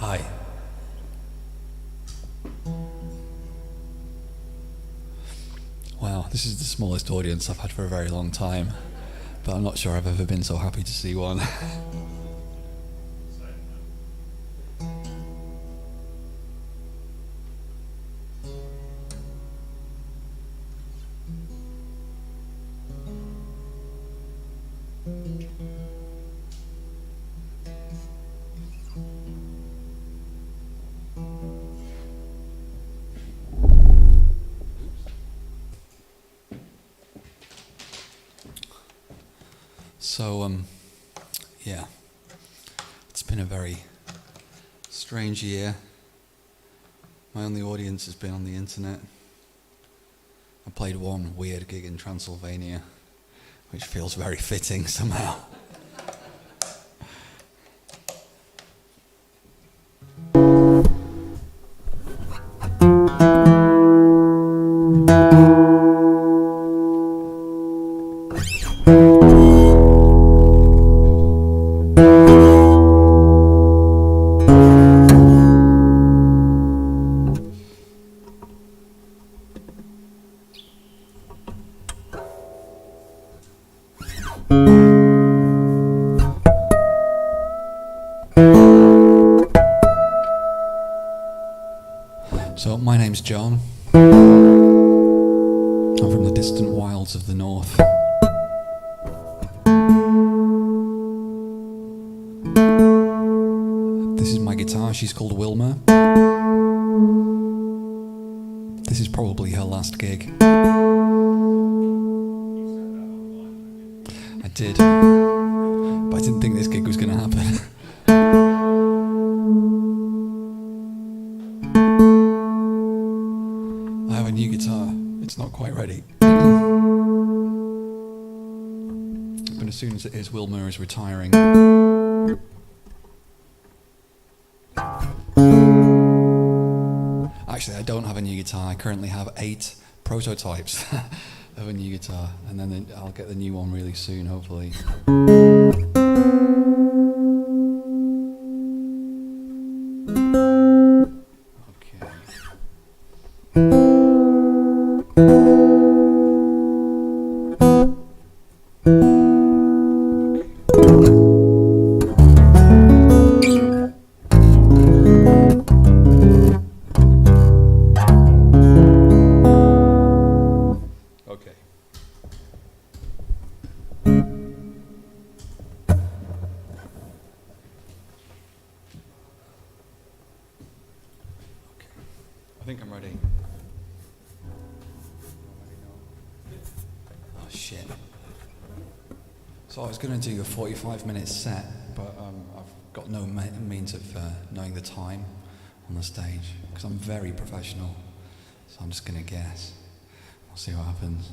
Hi. Wow, this is the smallest audience I've had for a very long time, but I'm not sure I've ever been so happy to see one. So, yeah, it's been a very strange year. My only audience has been on the internet. I played one weird gig in Transylvania, which feels very fitting somehow. So, my name's Jon. I'm from the distant wilds of the north. This is my guitar, she's called Wilma. This is probably her last gig. I did, but I didn't think this gig was going to happen. I have a new guitar, it's not quite ready. But as soon as it is, Wilma is retiring. Actually, I don't have a new guitar. I currently have 8 prototypes of a new guitar, and then I'll get the new one really soon, hopefully. I think I'm ready. Oh shit. So I was going to do a 45-minute set, but I've got no means of knowing the time on the stage, because I'm very professional. So I'm just going to guess. We'll see what happens.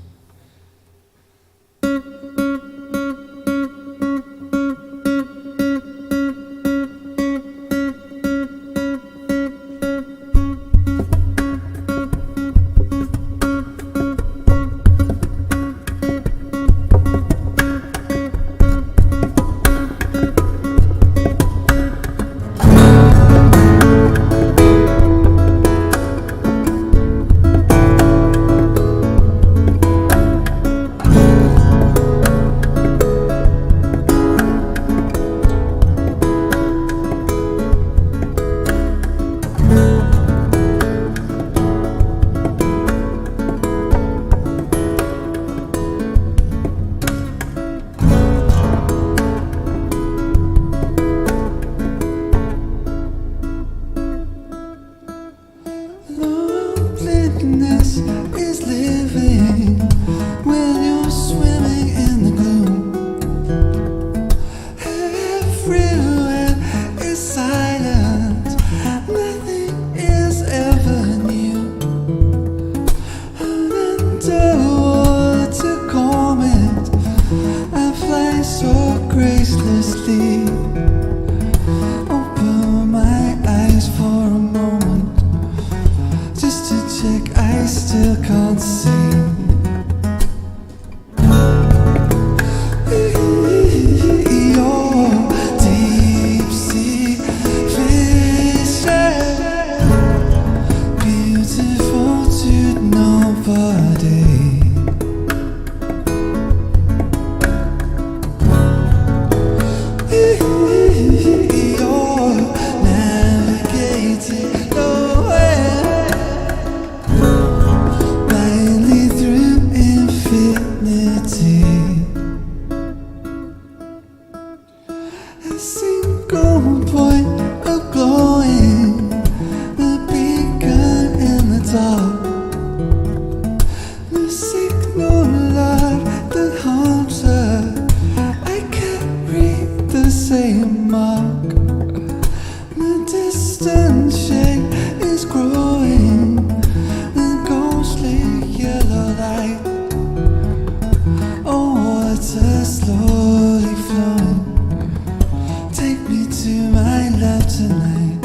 out tonight.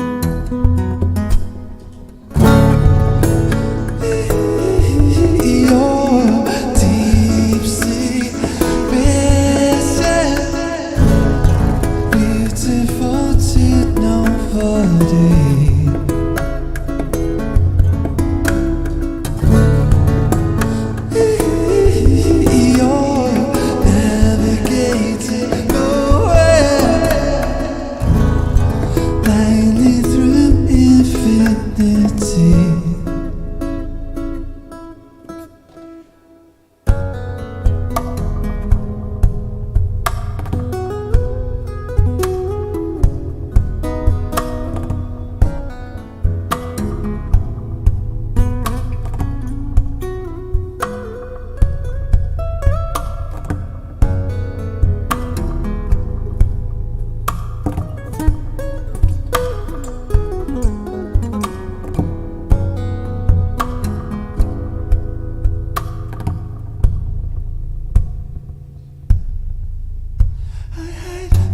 Your deep sea vision, beautiful to nobody. You're navigating nowhere, blindly through infinity.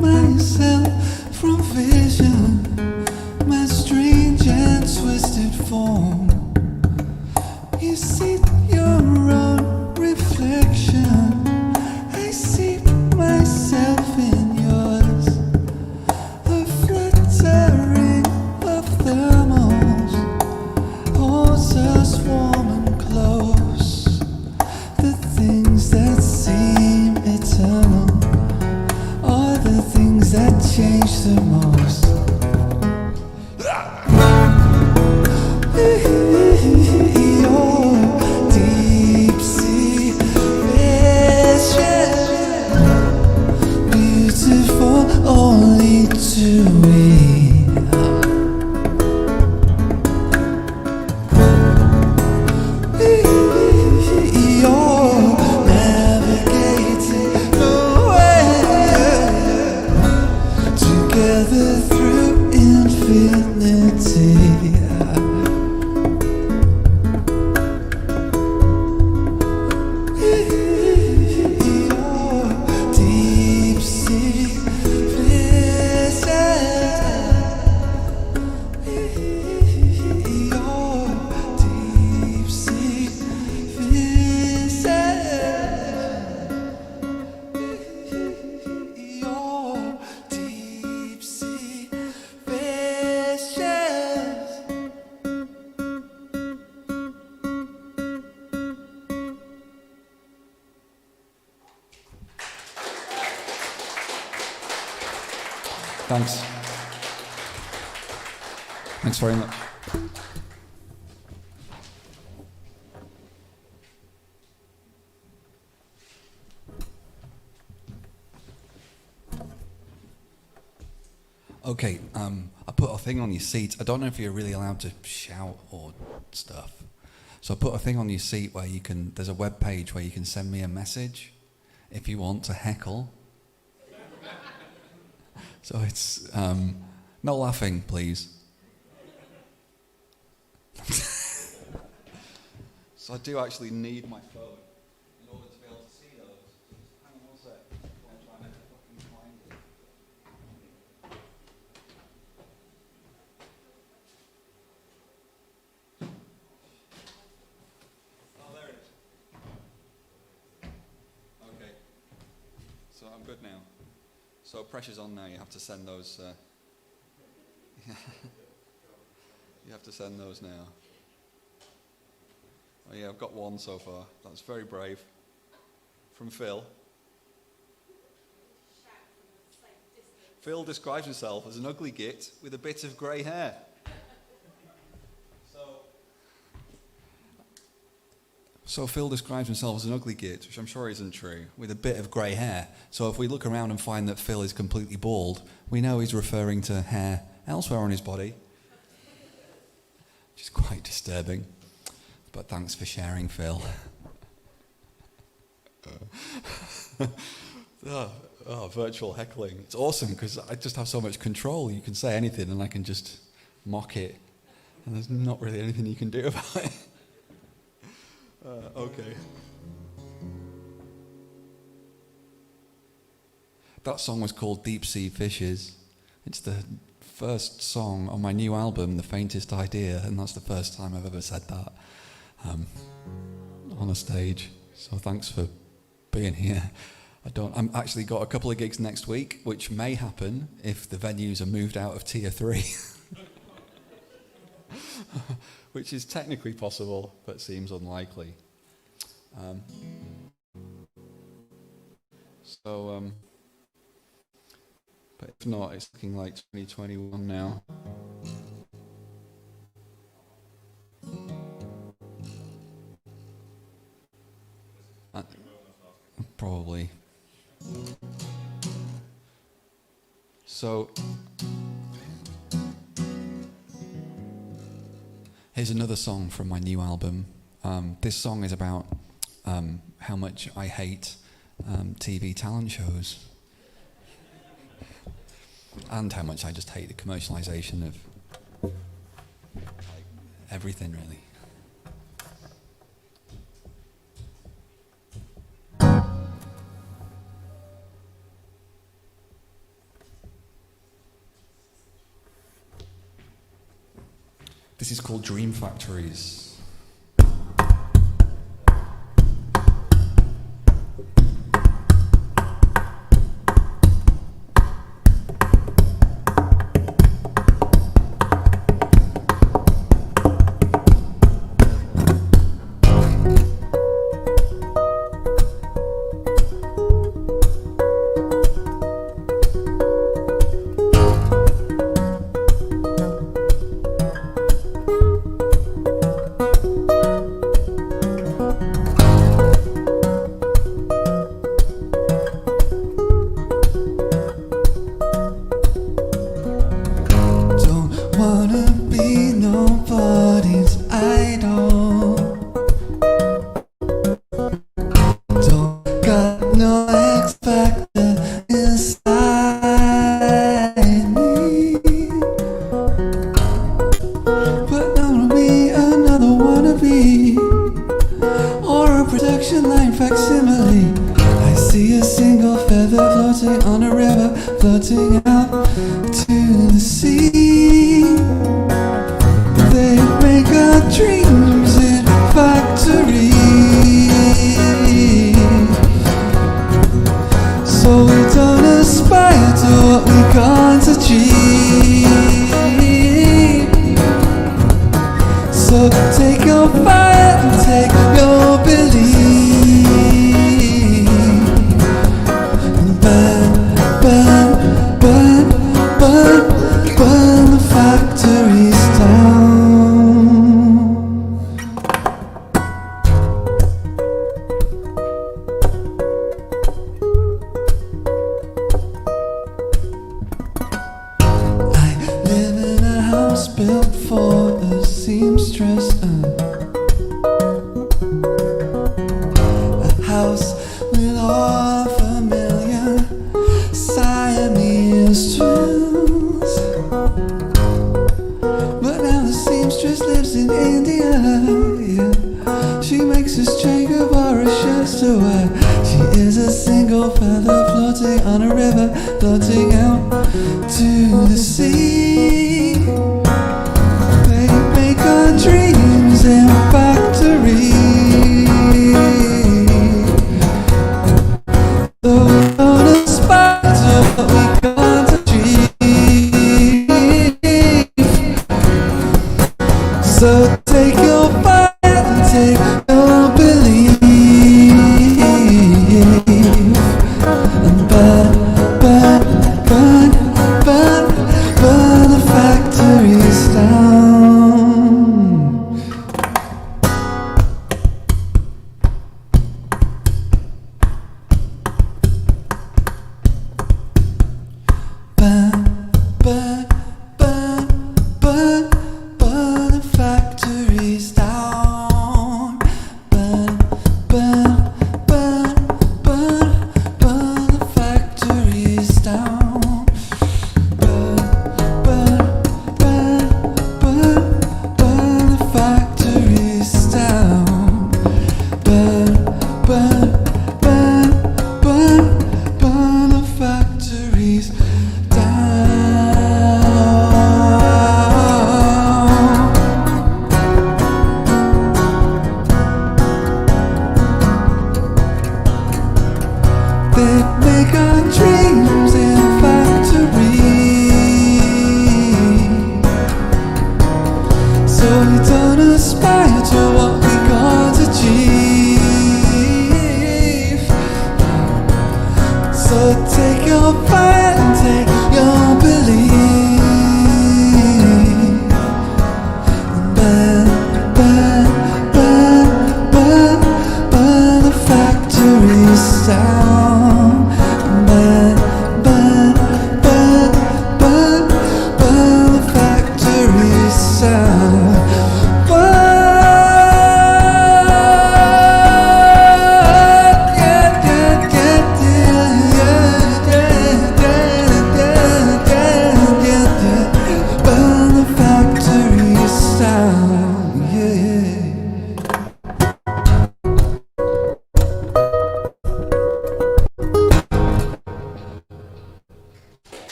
Myself from vision, my strange and twisted form. You see your own reflection, I see myself in yours. The fluttering of thermals holds us warm and close. The things that seem eternal are the things that change the most. Your deep sea vision, beautiful only to we. You're navigating nowhere, together through infinity. Your deep sea vision, your deep sea vision, your deep sea visions. Thanks. Thanks very much. Okay, I put a thing on your seat. I don't know if you're really allowed to shout or stuff. So I put a thing on your seat where you can, there's a web page where you can send me a message if you want to heckle. So it's, no laughing, please. So I do actually need my phone in order to be able to see those. Hang on one sec. I'm trying to fucking find it. Oh, there it is. Okay. So I'm good now. So pressure's on now. You have to send those. You have to send those now. Oh yeah, I've got one so far. That's very brave. From Phil. Phil describes himself as an ugly git with a bit of grey hair. So Phil describes himself as an ugly git, which I'm sure isn't true, with a bit of grey hair. So if we look around and find that Phil is completely bald, we know he's referring to hair elsewhere on his body, which is quite disturbing. But thanks for sharing, Phil. Virtual heckling. It's awesome because I just have so much control. You can say anything and I can just mock it. And there's not really anything you can do about it. Okay. That song was called Deep Sea Fishes. It's the first song on my new album, The Faintest Idea, and that's the first time I've ever said that on a stage. So thanks for being here. I'm actually got a couple of gigs next week, which may happen if the venues are moved out of Tier 3. Which is technically possible, but seems unlikely. But if not, it's looking like 2021 now. Probably. So, here's another song from my new album. This song is about how much I hate TV talent shows. And how much I just hate the commercialization of everything, really. This is called Dream Factories. Burn the factories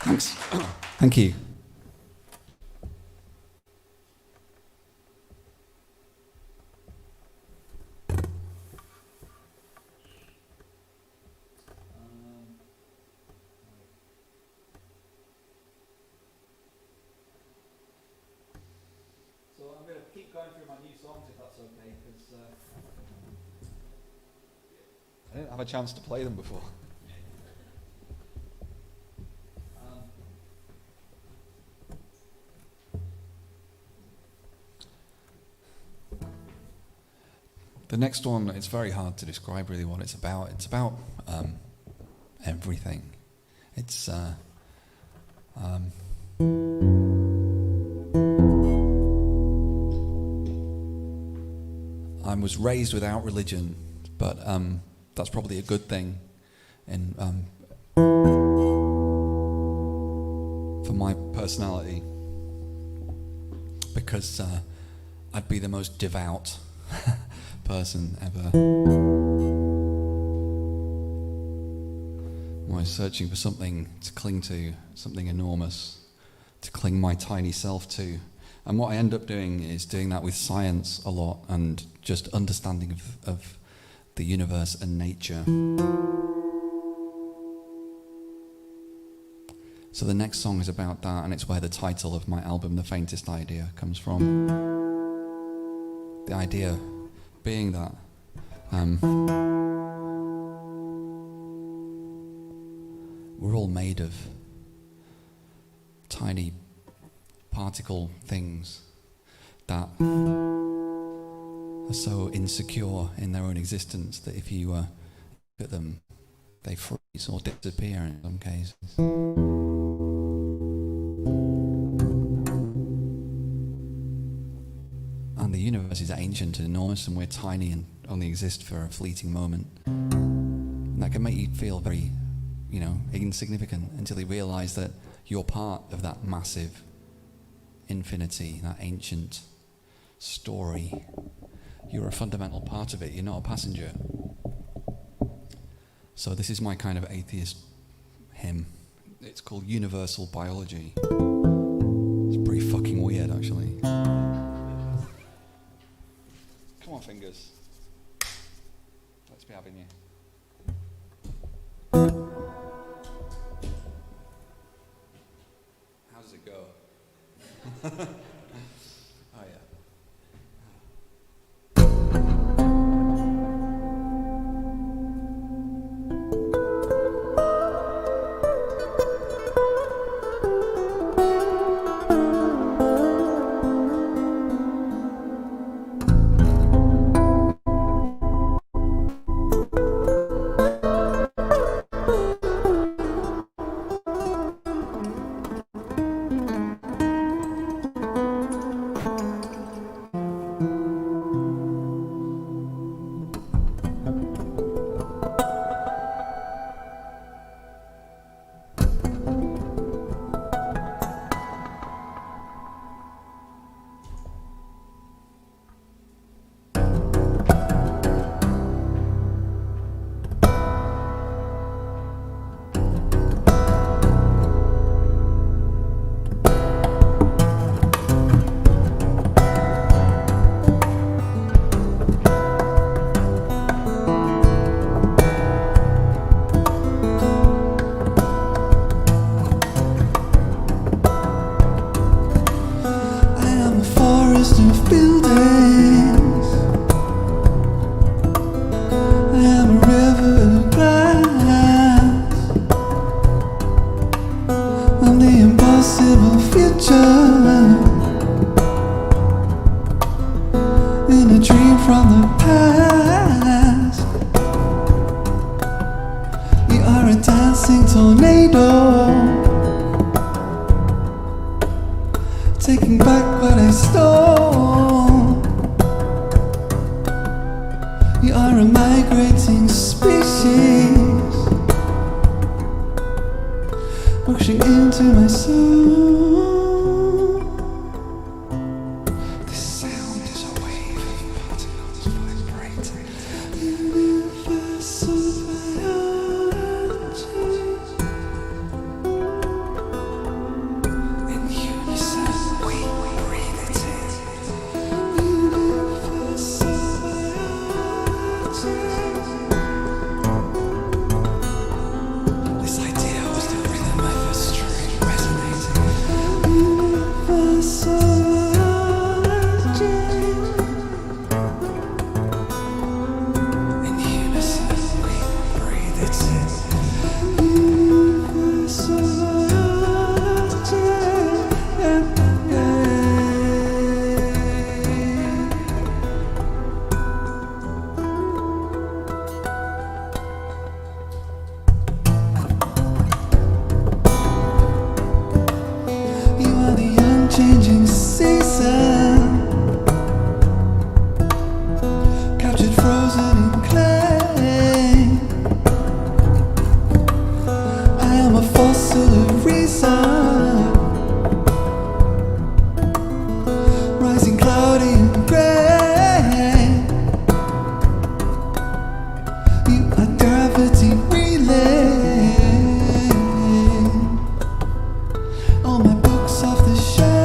Thanks. Thank you. So I'm going to keep going through my new songs if that's okay, because I didn't have a chance to play them before. The next one, it's very hard to describe really what it's about. It's about everything. It's I was raised without religion, but that's probably a good thing, and for my personality, because I'd be the most devout person ever. I was searching for something to cling to, something enormous, to cling my tiny self to. And what I end up doing is doing that with science a lot and just understanding of the universe and nature. So the next song is about that, and it's where the title of my album, The Faintest Idea, comes from. The idea being that we're all made of tiny particle things that are so insecure in their own existence that if you look at them, they freeze or disappear in some cases. And the universe is ancient and enormous, and we're tiny and only exist for a fleeting moment. And that can make you feel very, insignificant until you realize that you're part of that massive infinity, that ancient story. You're a fundamental part of it. You're not a passenger. So this is my kind of atheist hymn. It's called Universal Biology. It's pretty fucking weird, actually. Come on, fingers. Let's be having you. How does it go? Oh, yeah. Taking back what I stole. You are a migrating species, rushing into my soul. This sound is a wave of particles vibrating. Universal biology. Changing season, captured frozen in clay. I am a fossil of reason, rising cloudy and grey. You are gravity relay. All my books off the shelf.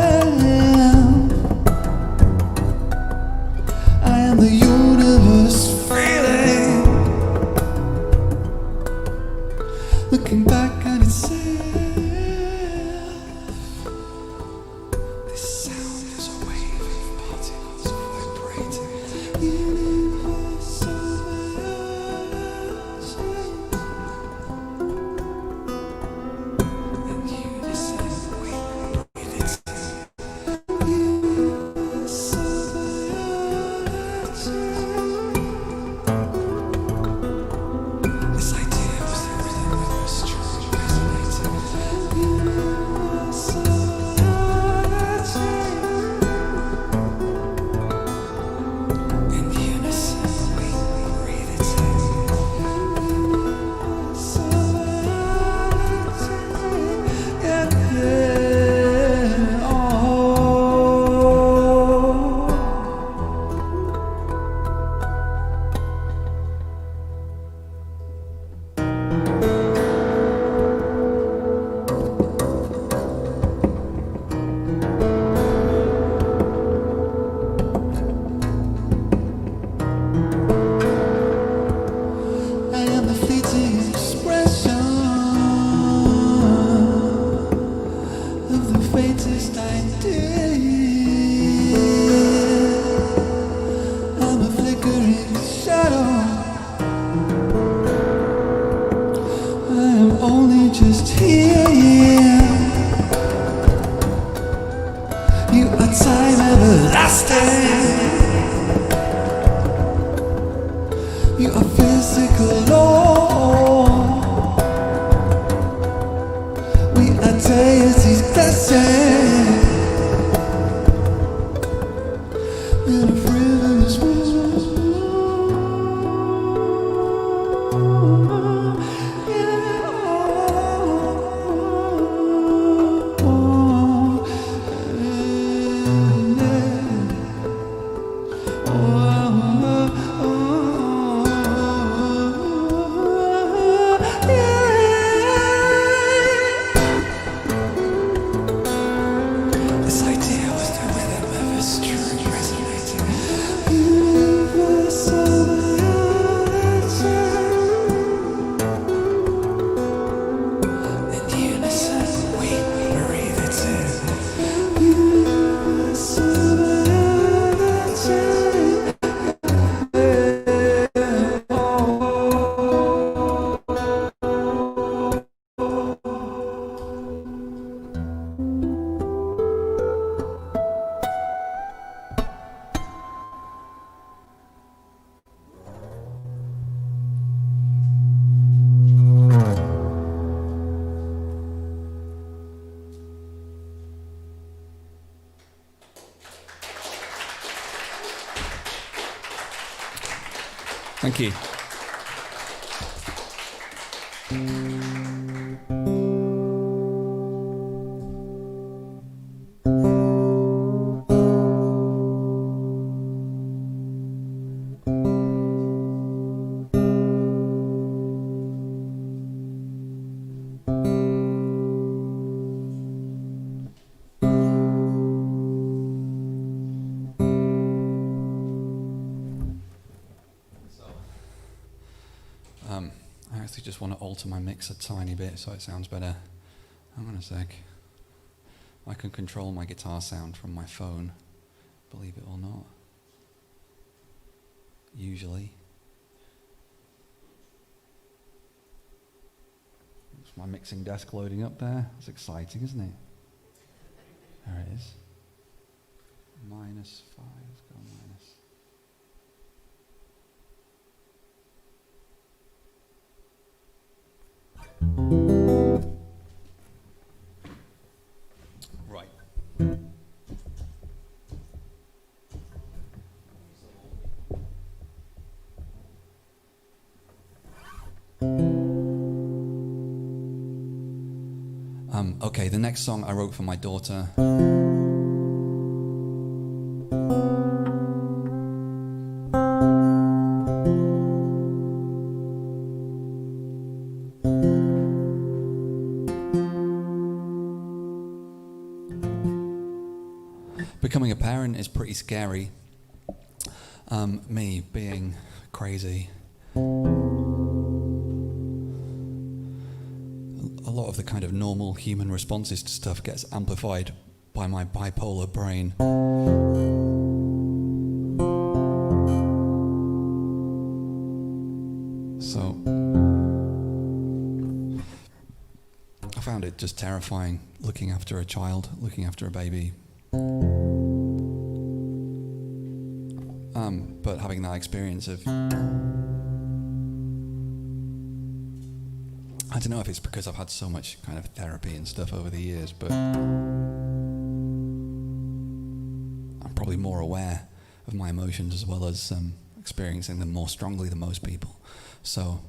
The universe feeling, looking back at itself. This sound is a wave of particles vibrating. Universal and unison we breathe it. Just here, you are time everlasting. You are physical law. We are deity's blessing. In a frivolous world. Thank you. I actually just want to alter my mix a tiny bit so it sounds better. Hang on a sec. I can control my guitar sound from my phone, believe it or not. Usually. It's my mixing desk loading up there. It's exciting, isn't it? There it is. -5. Let's go minus. Right. Okay, the next song I wrote for my daughter. Becoming a parent is pretty scary. Me being crazy. A lot of the kind of normal human responses to stuff gets amplified by my bipolar brain. So I found it just terrifying looking after a child, looking after a baby. But having that experience of, I don't know if it's because I've had so much kind of therapy and stuff over the years, but I'm probably more aware of my emotions as well as experiencing them more strongly than most people. So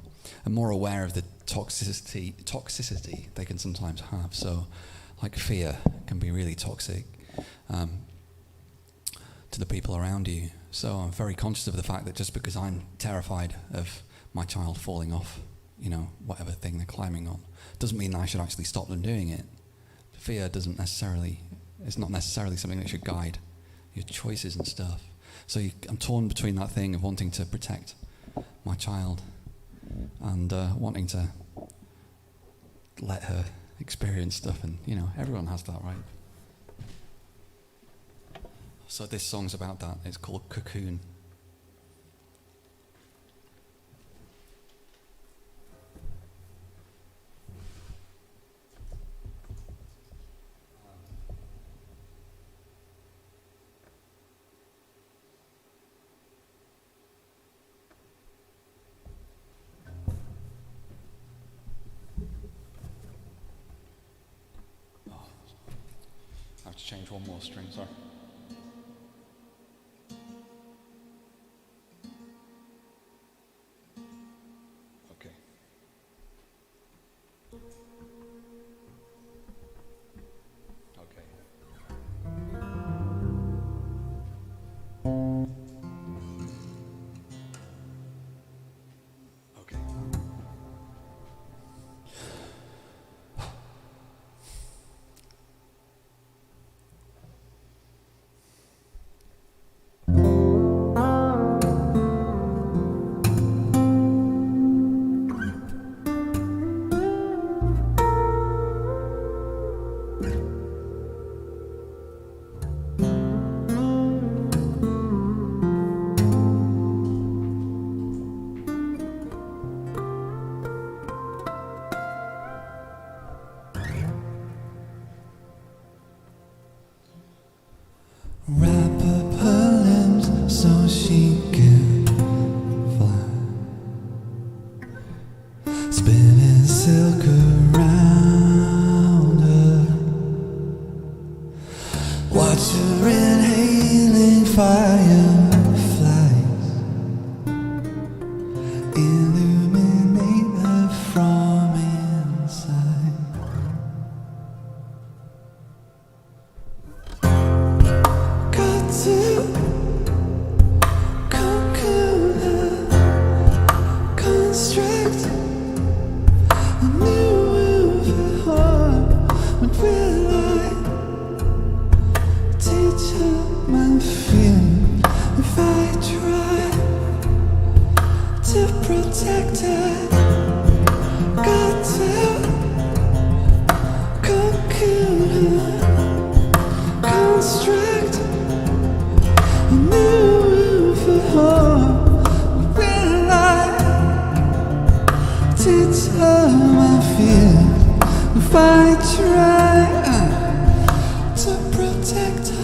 I'm more aware of the toxicity they can sometimes have. So like fear can be really toxic to the people around you. So I'm very conscious of the fact that just because I'm terrified of my child falling off, whatever thing they're climbing on, doesn't mean that I should actually stop them doing it. Fear it's not necessarily something that should guide your choices and stuff. So I'm torn between that thing of wanting to protect my child and wanting to let her experience stuff, and everyone has that, right? So this song's about that. It's called Cocoon. I have to change one more string, sorry. Wrap up her limbs so she can fly, spinning silk around her. Watch her inhaling fireflies, illuminate her from inside. Teach her my fears. if I try to protect her.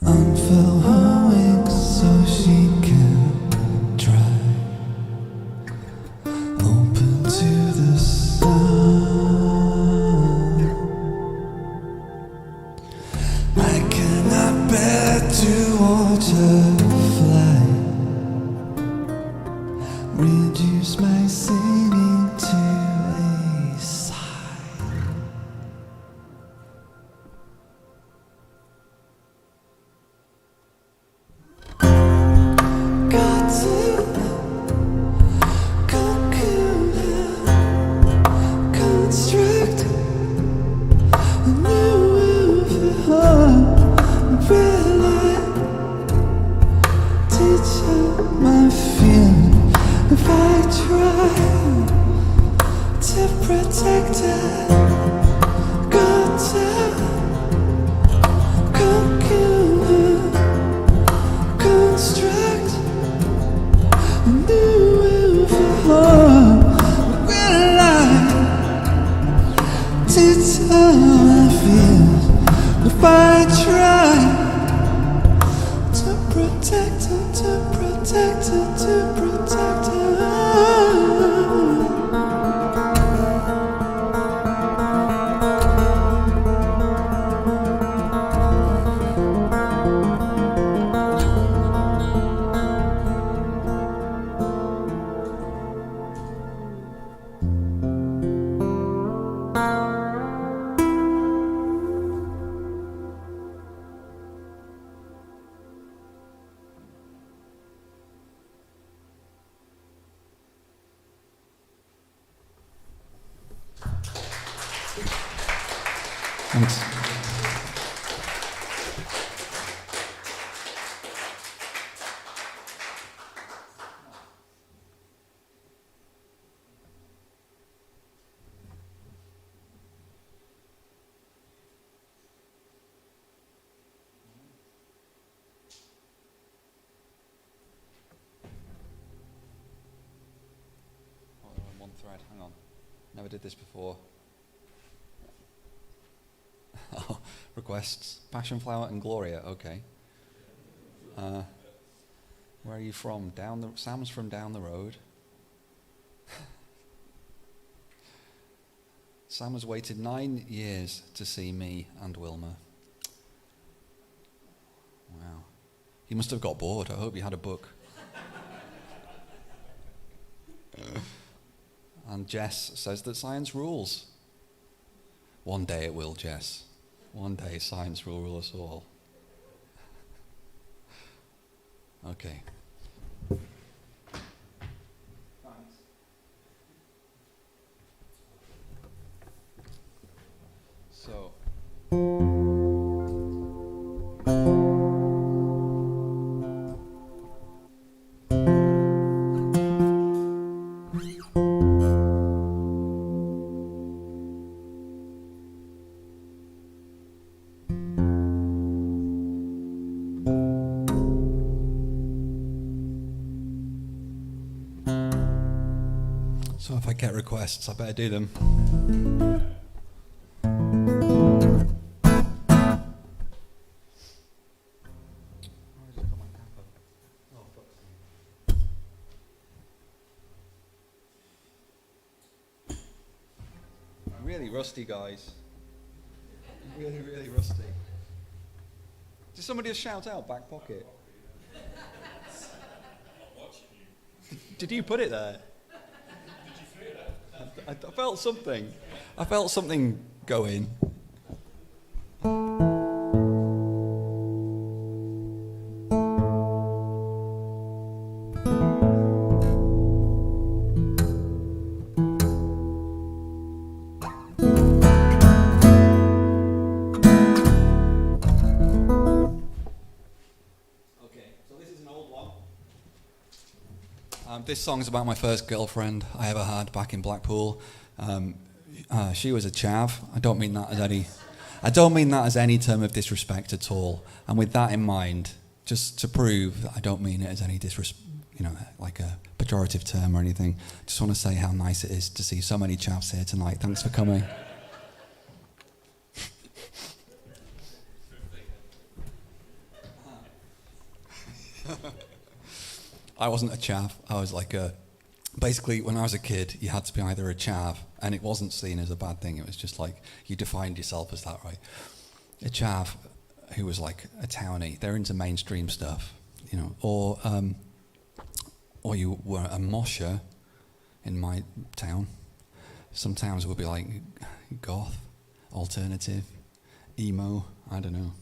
Unfurl her wings so she can dry. Open to the sun. I cannot bear to watch her fly. Reduce my singing to a sigh. Got to cocoon her, construct a new world for her. Realize, teach her my feeling if I try to protect her. Got to cocoon her, construct a new world for her. Will I teach her my feelings if I try to protect her, to protect her, to protect her? Thanks. Oh, they're on one thread. Hang on. Never did this before. Oh, requests. Passion Flower and Gloria. Okay. Where are you from? Sam's from down the road. Sam has waited 9 years to see me and Wilma. Wow. He must have got bored. I hope he had a book. And Jess says that science rules. One day it will, Jess. One day science will rule us all. Okay. Thanks. So. So if I get requests, I better do them. Really rusty, guys. Really, really rusty. Did somebody just shout out back pocket? Did you put it there? I felt something. I felt something go in. This song's about my first girlfriend I ever had back in Blackpool. She was a chav. I don't mean that as any term of disrespect at all. And with that in mind, just to prove that I don't mean it as any like a pejorative term or anything, just want to say how nice it is to see so many chavs here tonight. Thanks for coming. I wasn't a chav. I was like basically, when I was a kid, you had to be either a chav, and it wasn't seen as a bad thing. It was just like, you defined yourself as that, right? A chav who was like a townie. They're into mainstream stuff, or you were a mosher in my town. Some towns would be like goth, alternative, emo, I don't know.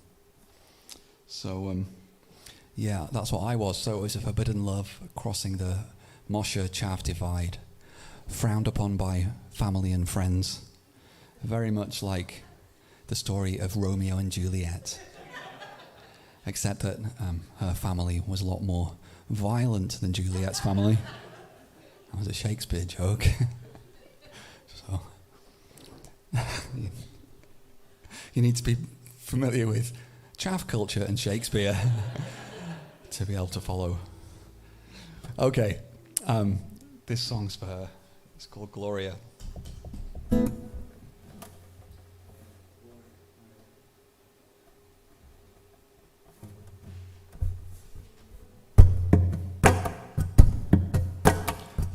So, yeah, that's what I was. So it was a forbidden love, crossing the mosher chav divide, frowned upon by family and friends, very much like the story of Romeo and Juliet, except that her family was a lot more violent than Juliet's family. That was a Shakespeare joke. So you need to be familiar with chav culture and Shakespeare to be able to follow. Okay, this song's for her. It's called Gloria.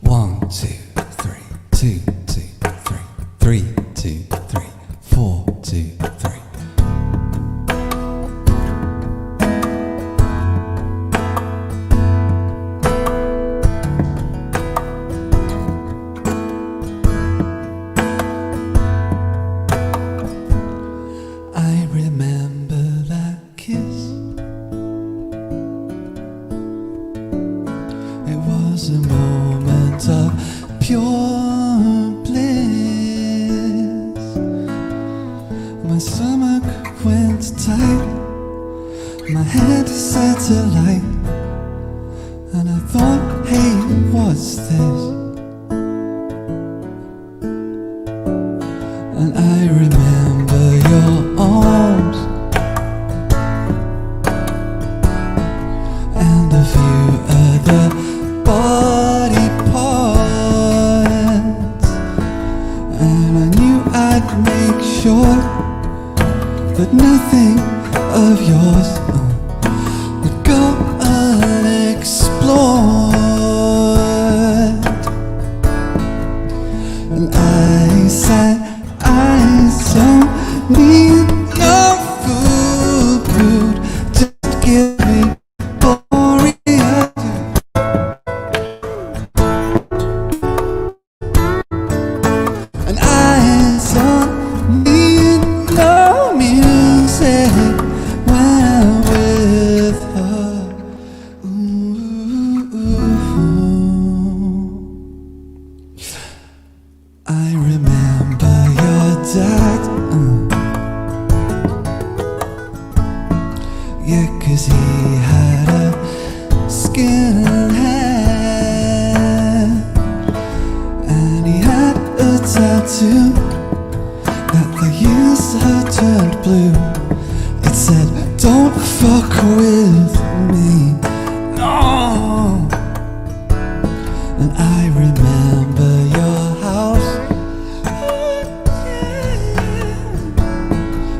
One, two, three, 2, 2, 3, 3, 2, 3, 4, 2, 3. A moment of pure bliss. My stomach went tight, my head set alight, and I thought, hey, what's this? And I remember your arms and a few other body parts, and I knew I'd make sure that nothing of yours would go unexplored. And I said, I don't need no food, just give me glory. I remember your dad, yeah, 'cause he had a skinhead, and he had a tattoo that the years have turned blue. It said, don't fuck with me, no. And I remember your house,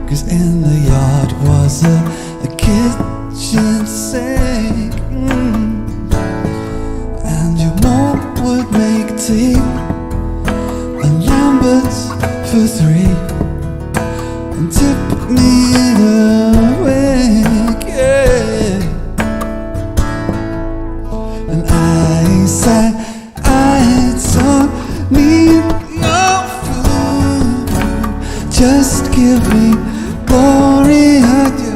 'cause in the yard was a kitchen sink, and your mom would make tea and Lamberts for 3 and tip me a wink, yeah. And I said, I don't need no food, just give me glory, I do.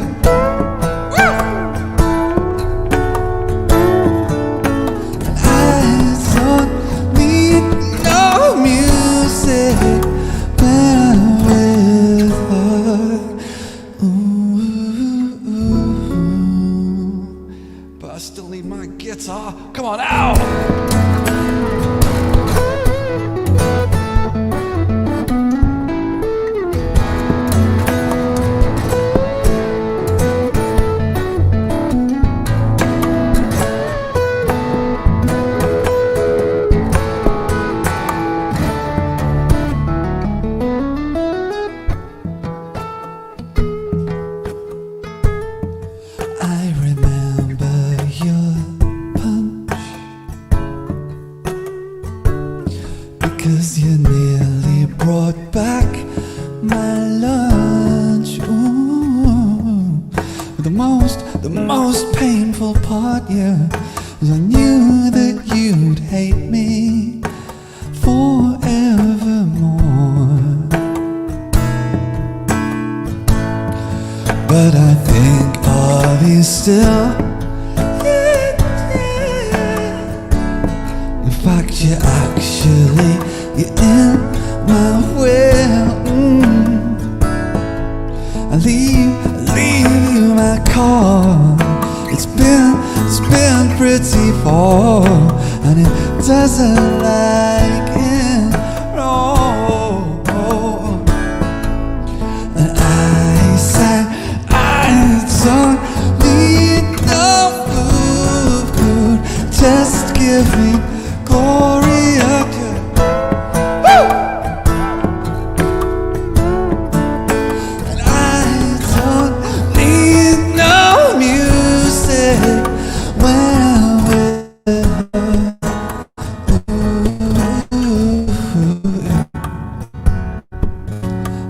And I don't need no music when I'm with her. Ooh, but I still need my guitar. Come on out! the most painful part, yeah, is I knew that you'd hate me forevermore. But I think of you still, yeah, yeah. In fact, you're in my will. I leave you my card. It's been pretty far, and it doesn't like it wrong. And I sang, I don't need no food, just give me glory again. Woo! And I don't need no music when I'm with her.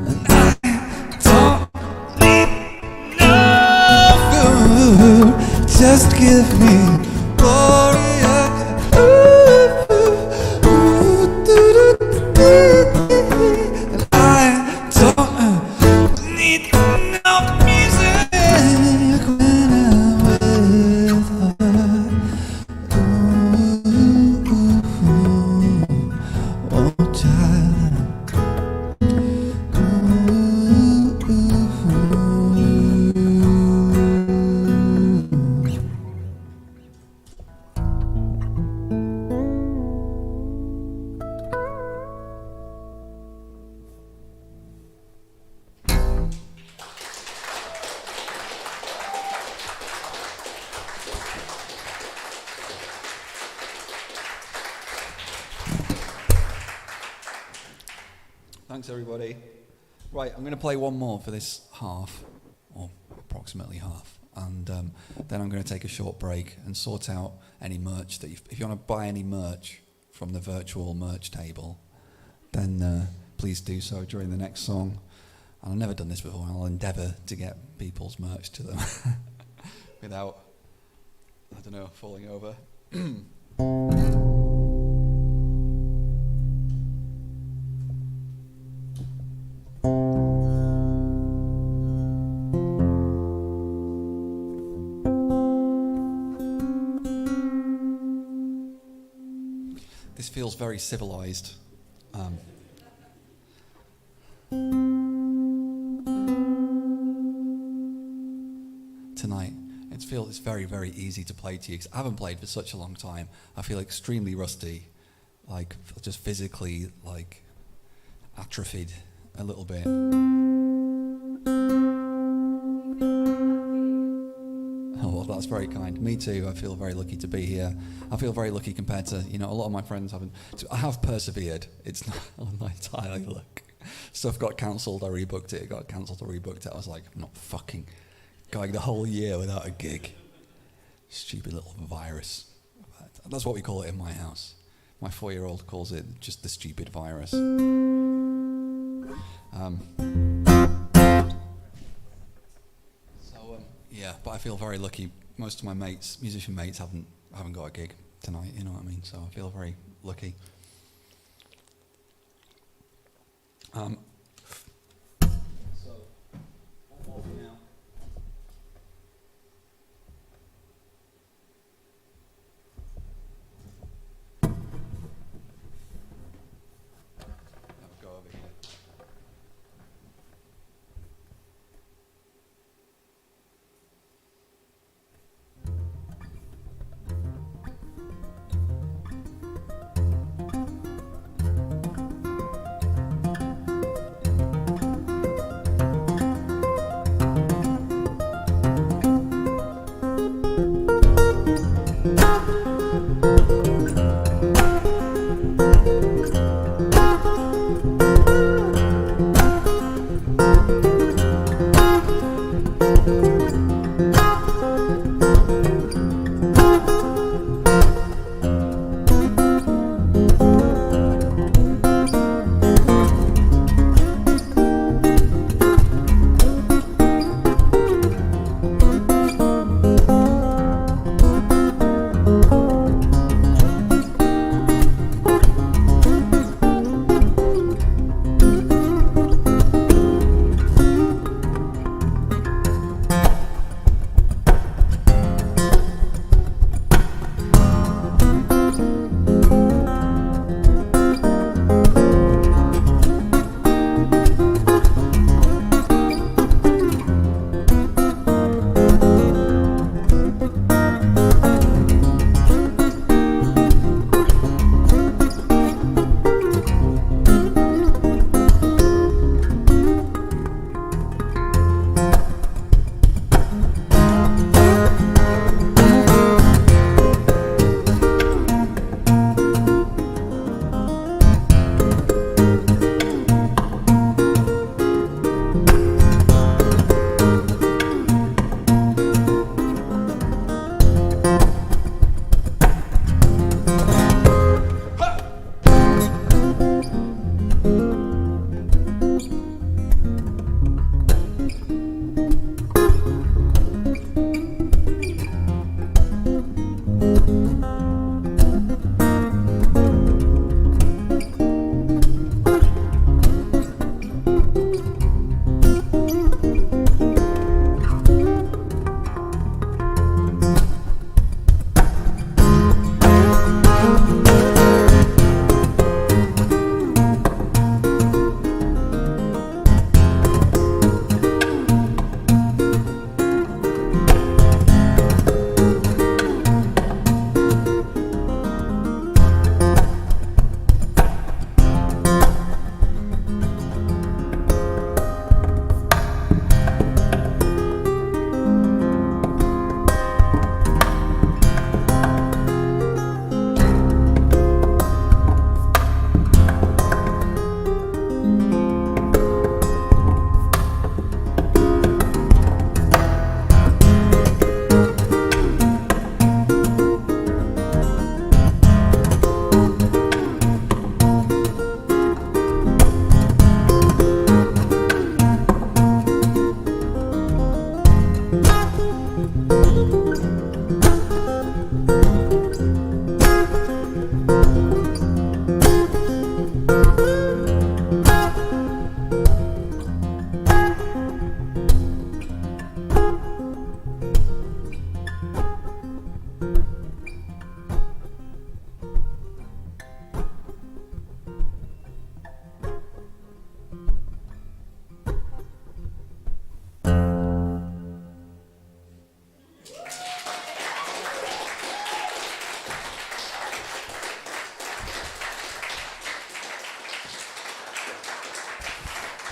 And I don't need no food, just give me glory again. And I don't need no music when I'm with her. Oh, child. Thanks, everybody. Right, I'm going to play one more for this half, or approximately half, and then I'm going to take a short break and sort out any merch that if you want to buy any merch from the virtual merch table, then please do so during the next song. And I've never done this before, and I'll endeavour to get people's merch to them without, I don't know, falling over. This feels very civilized. Tonight, it's very, very easy to play to you because I haven't played for such a long time. I feel extremely rusty, like just physically like atrophied a little bit. Oh, well, that's very kind. Me too. I feel very lucky to be here. I feel very lucky compared to, a lot of my friends haven't. I have persevered. It's not on my entirely luck. Stuff got cancelled. I rebooked it. It got cancelled. I rebooked it. I was like, I'm not fucking going the whole year without a gig. Stupid little virus. That's what we call it in my house. My 4-year-old calls it just the stupid virus. Yeah, but I feel very lucky. Most of my mates, musician mates, haven't got a gig tonight. You know what I mean? So I feel very lucky. So one more for now. Have a go over here.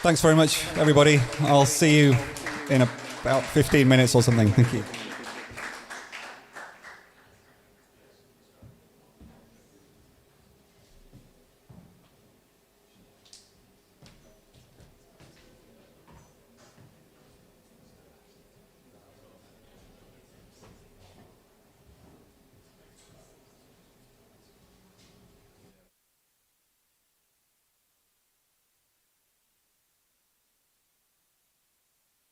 Thanks very much, everybody. I'll see you in about 15 minutes or something. Thank you.